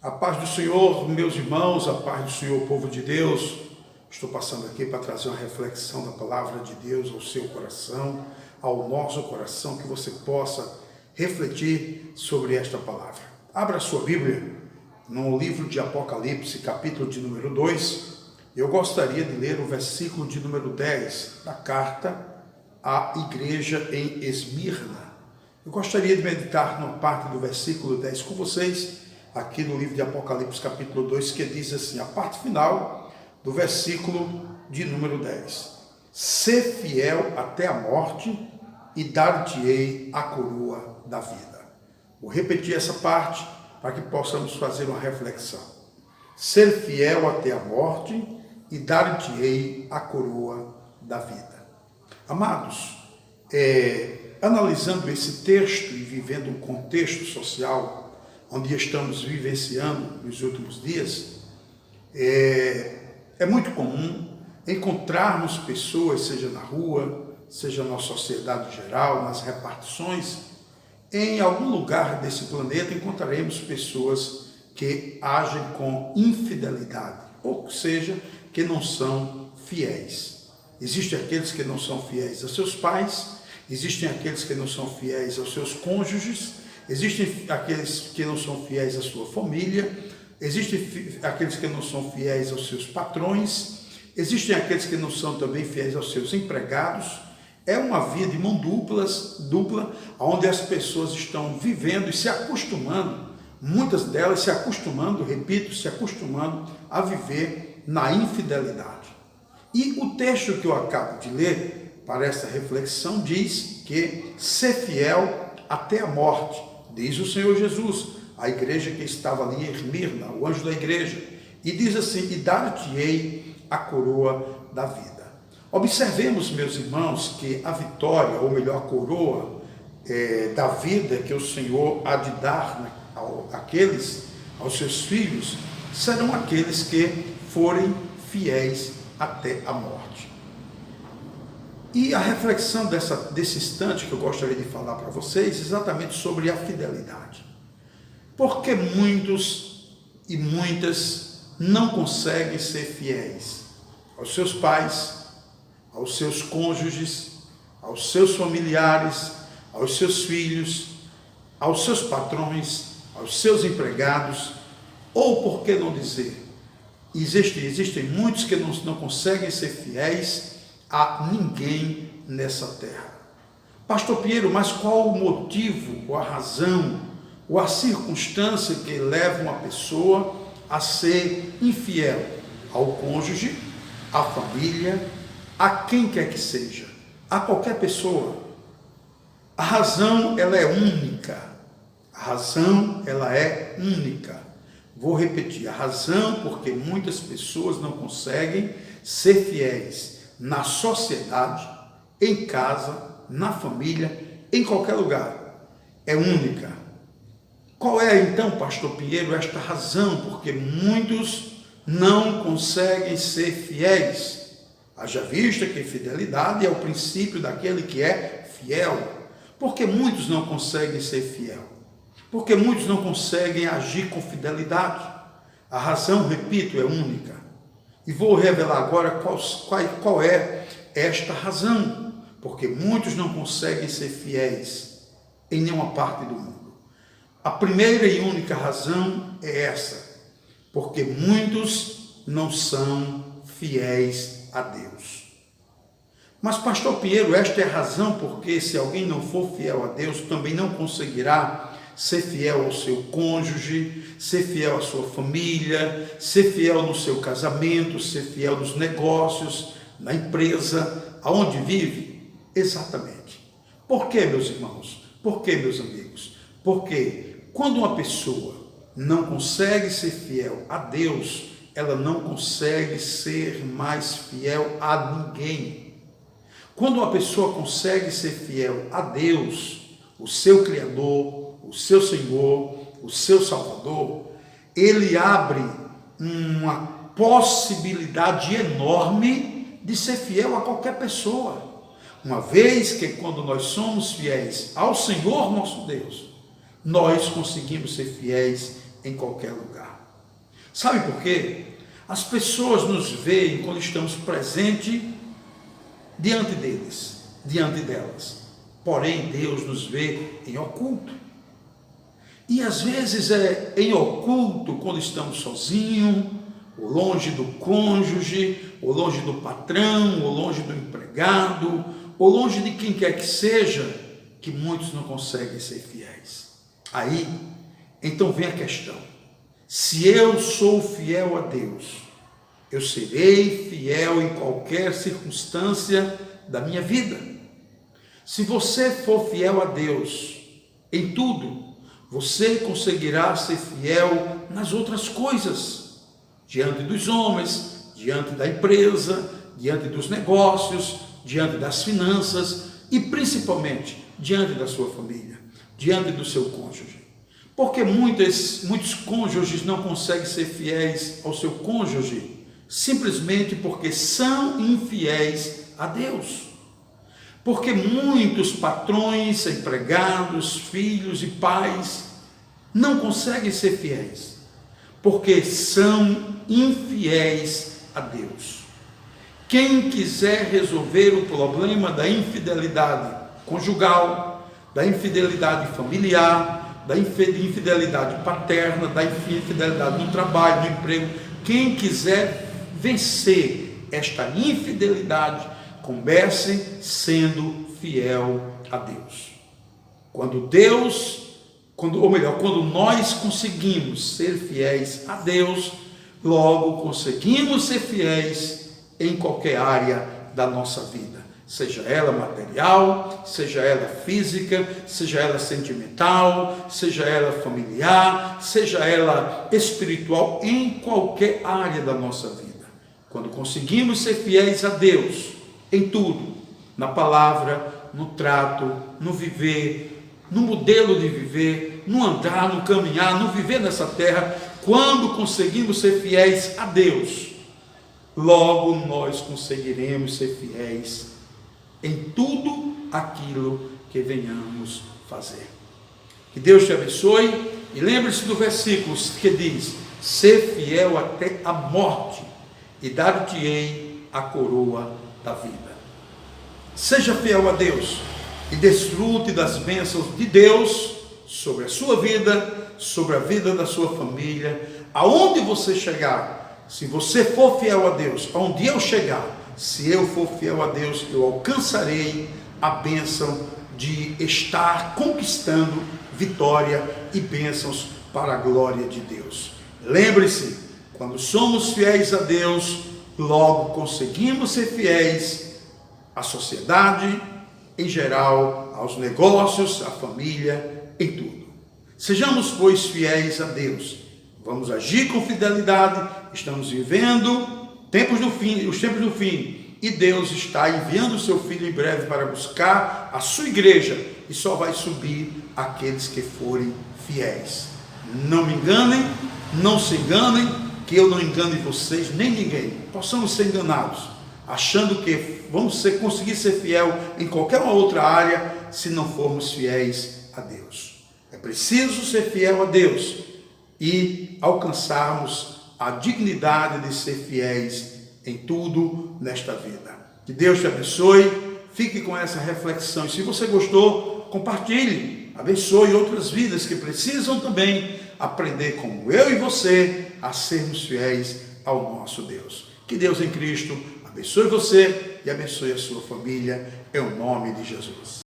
A paz do Senhor, meus irmãos, a paz do Senhor, povo de Deus. Estou passando aqui para trazer uma reflexão da palavra de Deus ao seu coração, ao nosso coração, que você possa refletir sobre esta palavra. Abra a sua Bíblia no livro de Apocalipse, capítulo de número 2. Eu gostaria de ler o versículo de número 10 da carta à igreja em Esmirna. Eu gostaria de meditar numa parte do versículo 10 com vocês, aqui no livro de Apocalipse, capítulo 2, que diz assim, a parte final do versículo de número 10. Sê fiel até a morte e dar-te-ei a coroa da vida. Vou repetir essa parte para que possamos fazer uma reflexão. Ser fiel até a morte e dar-te-ei a coroa da vida. Amados, analisando esse texto e vivendo um contexto social onde estamos vivenciando nos últimos dias, é muito comum encontrarmos pessoas, seja na rua, seja na sociedade geral, nas repartições, em algum lugar desse planeta encontraremos pessoas que agem com infidelidade, ou seja, que não são fiéis. Existem aqueles que não são fiéis aos seus pais, existem aqueles que não são fiéis aos seus cônjuges, existem aqueles que não são fiéis à sua família, existem aqueles que não são fiéis aos seus patrões, existem aqueles que não são também fiéis aos seus empregados. É uma via de mão dupla, onde as pessoas estão vivendo e se acostumando, muitas delas se acostumando a viver na infidelidade. E o texto que eu acabo de ler para essa reflexão diz que ser fiel até a morte, diz o Senhor Jesus, a igreja que estava ali em Esmirna, o anjo da igreja, e diz assim, e dar-te-ei a coroa da vida. Observemos, meus irmãos, que a vitória, ou melhor, a coroa da vida que o Senhor há de dar aos seus filhos, serão aqueles que forem fiéis até a morte. E a reflexão desse instante que eu gostaria de falar para vocês, exatamente sobre a fidelidade. Porque muitos e muitas não conseguem ser fiéis aos seus pais, aos seus cônjuges, aos seus familiares, aos seus filhos, aos seus patrões, aos seus empregados, ou por que não dizer, existem muitos que não conseguem ser fiéis a ninguém nessa terra. Pastor Piero, mas qual o motivo, ou a razão, ou a circunstância que leva uma pessoa a ser infiel ao cônjuge, à família, a quem quer que seja, a qualquer pessoa? A razão, ela é única. A razão, ela é única. Vou repetir, a razão porque muitas pessoas não conseguem ser fiéis na sociedade, em casa, na família, em qualquer lugar, é única. Qual é então, pastor Pinheiro, esta razão porque muitos não conseguem ser fiéis? Haja vista que fidelidade é o princípio daquele que é fiel. Porque muitos não conseguem ser fiel? Porque muitos não conseguem agir com fidelidade? A razão, repito, é única. E vou revelar agora qual é esta razão. Porque muitos não conseguem ser fiéis em nenhuma parte do mundo. A primeira e única razão é essa. Porque muitos não são fiéis a Deus. Mas, pastor Pinheiro, esta é a razão porque se alguém não for fiel a Deus, também não conseguirá ser fiel ao seu cônjuge, ser fiel à sua família, ser fiel no seu casamento, ser fiel nos negócios, na empresa, aonde vive? Exatamente. Por quê, meus irmãos? Por quê, meus amigos? Porque quando uma pessoa não consegue ser fiel a Deus, ela não consegue ser mais fiel a ninguém. Quando uma pessoa consegue ser fiel a Deus, o seu Criador, o seu Senhor, o seu Salvador, ele abre uma possibilidade enorme de ser fiel a qualquer pessoa. Uma vez que quando nós somos fiéis ao Senhor nosso Deus, nós conseguimos ser fiéis em qualquer lugar. Sabe por quê? As pessoas nos veem quando estamos presentes diante deles, diante delas. Porém, Deus nos vê em oculto. E às vezes é em oculto quando estamos sozinhos, ou longe do cônjuge, ou longe do patrão, ou longe do empregado, ou longe de quem quer que seja, que muitos não conseguem ser fiéis. Aí, então vem a questão: se eu sou fiel a Deus, eu serei fiel em qualquer circunstância da minha vida. Se você for fiel a Deus em tudo, você conseguirá ser fiel nas outras coisas, diante dos homens, diante da empresa, diante dos negócios, diante das finanças e principalmente diante da sua família, diante do seu cônjuge. Porque muitos cônjuges não conseguem ser fiéis ao seu cônjuge, simplesmente porque são infiéis a Deus. Porque muitos patrões, empregados, filhos e pais não conseguem ser fiéis, porque são infiéis a Deus. Quem quiser resolver o problema da infidelidade conjugal, da infidelidade familiar, da infidelidade paterna, da infidelidade no trabalho, no emprego, quem quiser vencer esta infidelidade, comece sendo fiel a Deus. Quando nós conseguimos ser fiéis a Deus, logo conseguimos ser fiéis em qualquer área da nossa vida, seja ela material, seja ela física, seja ela sentimental, seja ela familiar, seja ela espiritual, em qualquer área da nossa vida. Quando conseguimos ser fiéis a Deus em tudo, na palavra, no trato, no viver, no modelo de viver, no andar, no caminhar, no viver nessa terra, quando conseguimos ser fiéis a Deus, logo nós conseguiremos ser fiéis em tudo aquilo que venhamos fazer. Que Deus te abençoe e lembre-se do versículo que diz: ser fiel até a morte e dar-te-ei a coroa da vida. Seja fiel a Deus e desfrute das bênçãos de Deus sobre a sua vida, sobre a vida da sua família, aonde você chegar. Se você for fiel a Deus, aonde eu chegar, se eu for fiel a Deus, eu alcançarei a bênção de estar conquistando vitória e bênçãos para a glória de Deus. Lembre-se, quando somos fiéis a Deus, logo conseguimos ser fiéis à sociedade em geral, aos negócios, à família, em tudo. Sejamos, pois, fiéis a Deus. Vamos agir com fidelidade. Estamos vivendo os tempos do fim, e Deus está enviando o seu Filho em breve para buscar a sua igreja, e só vai subir aqueles que forem fiéis. Não me enganem, não se enganem, que eu não engane vocês, nem ninguém. Possamos ser enganados, achando que vamos conseguir ser fiel em qualquer outra área, se não formos fiéis a Deus. É preciso ser fiel a Deus e alcançarmos a dignidade de ser fiéis em tudo nesta vida. Que Deus te abençoe, fique com essa reflexão. E se você gostou, compartilhe, abençoe outras vidas que precisam também aprender, como eu e você, a sermos fiéis ao nosso Deus. Que Deus em Cristo abençoe você e abençoe a sua família, em nome de Jesus.